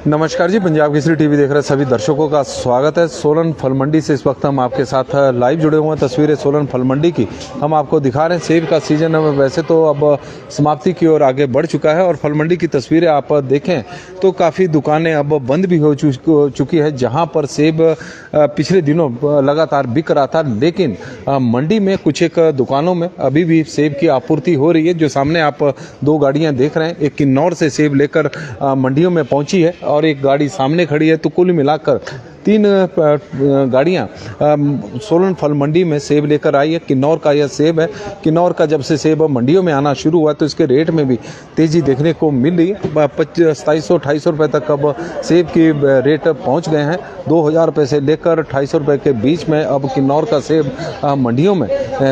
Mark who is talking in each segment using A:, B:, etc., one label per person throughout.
A: नमस्कार जी, पंजाब केसरी टीवी देख रहे सभी दर्शकों का स्वागत है। सोलन फल मंडी से इस वक्त हम आपके साथ लाइव जुड़े हुए हैं। तस्वीरें सोलन फल मंडी की हम आपको दिखा रहे हैं। सेब का सीजन वैसे तो अब समाप्ति की ओर आगे बढ़ चुका है और फल मंडी की तस्वीरें आप देखें तो काफ़ी दुकानें अब बंद भी हो चुकी है। जहां पर सेब पिछले दिनों लगातार बिक रहा था, लेकिन मंडी में कुछ एक दुकानों में अभी भी सेब की आपूर्ति हो रही है। जो सामने आप दो गाड़ियाँ देख रहे हैं, एक किन्नौर से सेब लेकर मंडियों में पहुंची है और एक गाड़ी सामने खड़ी है। तो कुल मिलाकर तीन गाड़ियां सोलन फल मंडी में सेब लेकर आई है। किन्नौर का यह सेब है। किन्नौर का जब से सेब मंडियों में आना शुरू हुआ तो इसके रेट में भी तेजी देखने को मिल रही है। 2700-2800 रुपये तक अब सेब की रेट पहुंच गए हैं। 2000 रुपये से लेकर 2800 रुपये के बीच में अब किन्नौर का सेब मंडियों में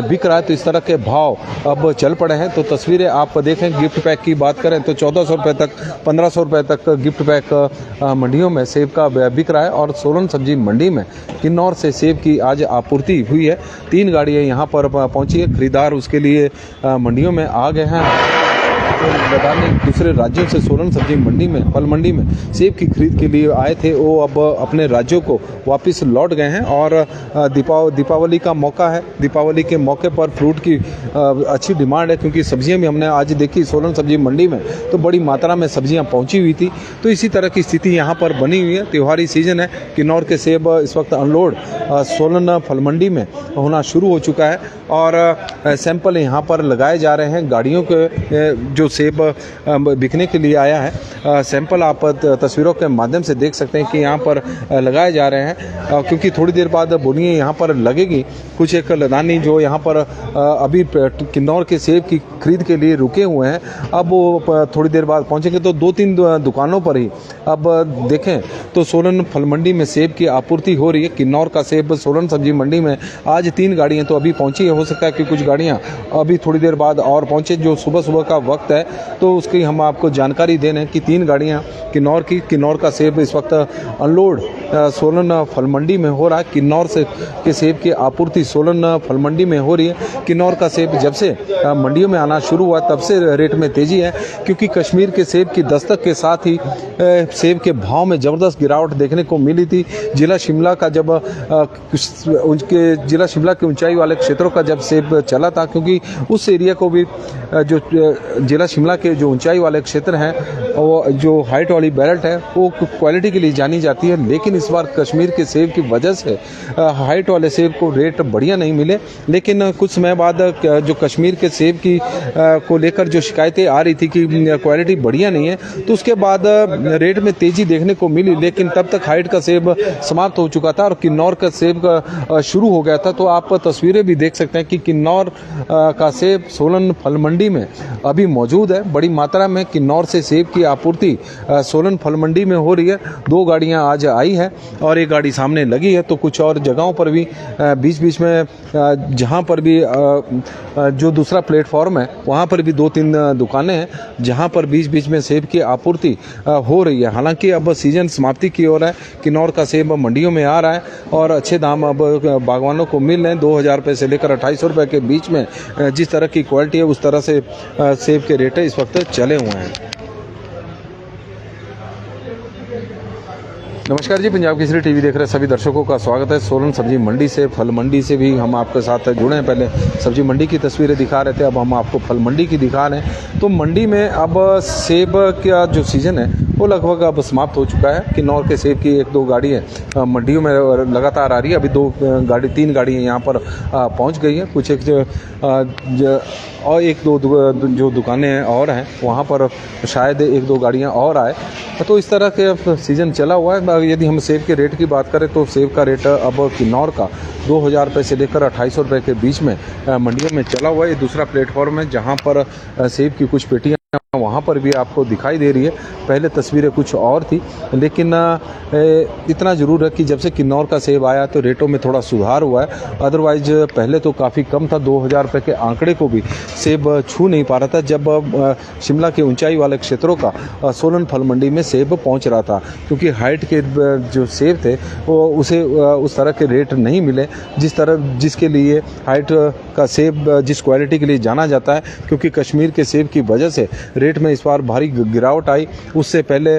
A: बिक रहा है। तो इस तरह के भाव अब चल पड़े हैं। तो तस्वीरें आप देखें, गिफ्ट पैक की बात करें तो 1400 रुपये तक 1500 रुपये तक गिफ्ट पैक मंडियों में सेब का बिक रहा है। और सोलन सब्जी मंडी में किन्नौर से सेब की आज आपूर्ति हुई है। 3 गाड़ियां यहां पर पहुंची है। खरीदार उसके लिए मंडियों में आ गए हैं। बताने दूसरे राज्यों से सोलन सब्जी मंडी में फल मंडी में सेब की खरीद के लिए आए थे, वो अब अपने राज्यों को वापस लौट गए हैं। और दीपावली का मौका है। दीपावली के मौके पर फ्रूट की अच्छी डिमांड है, क्योंकि सब्जियां भी हमने आज देखी सोलन सब्जी मंडी में तो बड़ी मात्रा में सब्जियां पहुंची हुई थी। तो इसी तरह की स्थिति यहां पर बनी हुई है। त्योहारी सीजन है। किन्नौर के सेब इस वक्त अनलोड सोलन फल मंडी में होना शुरू हो चुका है और सैंपल यहां पर लगाए जा रहे हैं। गाड़ियों के जो सेब बिकने के लिए आया है, सैंपल आप तस्वीरों के माध्यम से देख सकते हैं कि यहाँ पर लगाए जा रहे हैं, क्योंकि थोड़ी देर बाद बोनियाँ यहाँ पर लगेगी। कुछ एक लदानी जो यहाँ पर अभी किन्नौर के सेब की खरीद के लिए रुके हुए हैं, अब वो थोड़ी देर बाद पहुँचेंगे। तो 2-3 दुकानों पर ही अब देखें तो सोलन फल मंडी में सेब की आपूर्ति हो रही है। किन्नौर का सेब सोलन सब्जी मंडी में आज 3 गाड़ियाँ तो अभी पहुँची है। हो सकता है कि कुछ गाड़ियाँ अभी थोड़ी देर बाद और पहुँचे। जो सुबह का वक्त है तो उसकी हम आपको जानकारी दे रहे हैं कि 3 गाड़ियां किन्नौर का सेब इस वक्त अनलोड सोलन फल मंडी में हो रहा है। किन्नौर से के सेब की आपूर्ति सोलन फल मंडी में हो रही है। किन्नौर का सेब जब से मंडियों में आना शुरू हुआ तब से रेट में तेजी है, क्योंकि कश्मीर के सेब की दस्तक के साथ ही सेब के भाव में ज़बरदस्त गिरावट देखने को मिली थी। जिला शिमला के ऊंचाई वाले क्षेत्रों का जब सेब चला था, क्योंकि उस एरिया को भी जो जिला शिमला के जो ऊंचाई वाले क्षेत्र हैं, वो जो हाइट वाली बेल्ट है वो क्वालिटी के लिए जानी जाती है। लेकिन इस बार कश्मीर के सेब की वजह से हाइट वाले सेब को रेट बढ़िया नहीं मिले। लेकिन कुछ समय बाद जो कश्मीर के सेब की को लेकर जो शिकायतें आ रही थी कि क्वालिटी बढ़िया नहीं है, तो उसके बाद रेट में तेजी देखने को मिली। लेकिन तब तक हाइट का सेब समाप्त हो चुका था और किन्नौर का सेब का शुरू हो गया था। तो आप तस्वीरें भी देख सकते हैं कि किन्नौर का सेब सोलन फल मंडी में अभी मौजूद है। बड़ी मात्रा में किन्नौर से सेब की आपूर्ति सोलन फल मंडी में हो रही है। 2 गाड़ियां आज आई है और एक गाड़ी सामने लगी है। तो कुछ और जगहों पर भी बीच में जहां पर भी जो दूसरा प्लेटफॉर्म है वहां पर भी 2-3 दुकानें हैं जहां पर बीच में सेब की आपूर्ति हो रही है। हालांकि अब सीजन समाप्ति की ओर है। किन्नौर का सेब मंडियों में आ रहा है और अच्छे दाम अब बागवानों को मिल रहे हैं। 2000 रुपये से लेकर 2800 रुपये के बीच में जिस तरह की क्वालिटी है उस तरह से सेब के रेट इस वक्त चले हुए हैं। नमस्कार जी, पंजाब केसरी टीवी देख रहे सभी दर्शकों का स्वागत है। सोलन सब्जी मंडी से फल मंडी से भी हम आपके साथ जुड़े हैं। पहले सब्जी मंडी की तस्वीरें दिखा रहे थे, अब हम आपको फल मंडी की दिखा रहे हैं। तो मंडी में अब सेब का जो सीज़न है वो लगभग अब समाप्त हो चुका है। किन्नौर के सेब की 1-2 गाड़ी है मंडियों में लगातार आ रही है। अभी 3 गाड़ियाँ यहाँ पर पहुँच गई हैं। कुछ और 1-2 जो दुकानें और हैं वहाँ पर शायद 1-2 गाड़ियाँ और आए। तो इस तरह के सीज़न चला हुआ है। यदि हम सेब के रेट की बात करें तो सेब का रेट अब किन्नौर का 2000 रुपये से लेकर 2800 रुपये के बीच में मंडियों में चला हुआ है। ये दूसरा प्लेटफॉर्म है जहाँ पर सेब की कुछ पेटियाँ वहाँ वहाँ पर भी आपको दिखाई दे रही है। पहले तस्वीरें कुछ और थी, लेकिन इतना ज़रूर है कि जब से किन्नौर का सेब आया तो रेटों में थोड़ा सुधार हुआ है। अदरवाइज पहले तो काफ़ी कम था, 2000 रुपये के आंकड़े को भी सेब छू नहीं पा रहा था। जब शिमला के ऊंचाई वाले क्षेत्रों का सोलन फल मंडी में सेब पहुंच रहा था, क्योंकि हाइट के जो सेब थे वो उसे उस तरह के रेट नहीं मिले जिसके लिए हाइट का सेब जिस क्वालिटी के लिए जाना जाता है। क्योंकि कश्मीर के सेब की वजह से रेट में इस बार भारी गिरावट आई। उससे पहले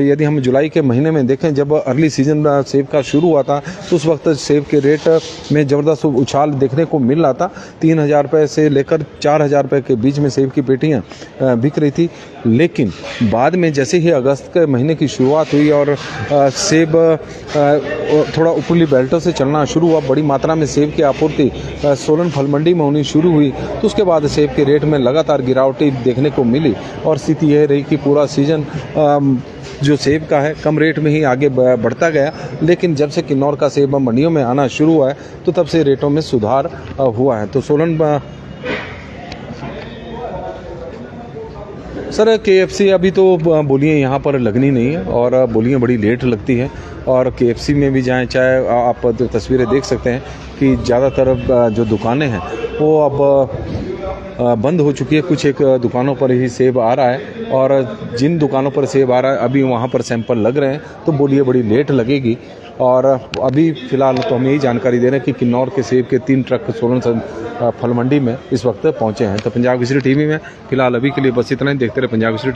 A: यदि हम जुलाई के महीने में देखें, जब अर्ली सीजन सेब का शुरू हुआ था, तो उस वक्त सेब के रेट में ज़बरदस्त उछाल देखने को मिल रहा था। 3000 रुपये से लेकर 4000 रुपये के बीच में सेब की पेटियाँ बिक रही थी। लेकिन बाद में जैसे ही अगस्त के महीने की शुरुआत हुई और सेब थोड़ा ऊपरी बेल्टों से चलना शुरू हुआ, बड़ी मात्रा में सेब की आपूर्ति सोलन फल मंडी में होनी शुरू हुई, तो उसके बाद सेब के रेट में लगातार गिरावटें देखने को मिली। और स्थिति यह रही कि पूरा सीजन जो सेब का है कम रेट में ही आगे बढ़ता गया। लेकिन जब से किन्नौर का सेब मंडियों में आना शुरू हुआ है तो तब से रेटों में सुधार हुआ है। तो सोलन सर KFC अभी तो बोलियाँ यहाँ पर लगनी नहीं है और बोलियाँ बड़ी लेट लगती है। और KFC में भी जाएँ, चाहे आप तस्वीरें देख सकते हैं कि ज़्यादातर जो दुकानें हैं वो अब बंद हो चुकी है। कुछ एक दुकानों पर ही सेब आ रहा है और जिन दुकानों पर सेब आ रहा है अभी वहाँ पर सैंपल लग रहे हैं, तो बोलिए बड़ी लेट लगेगी। और अभी फ़िलहाल तो हम यही जानकारी दे रहे हैं कि किन्नौर के सेब के 3 ट्रक सोलन फल मंडी में इस वक्त पहुँचे हैं। तो पंजाब केसरी टीवी में फ़िलहाल अभी के लिए बस इतना ही। देखते रहे पंजाब केसरी टीवी।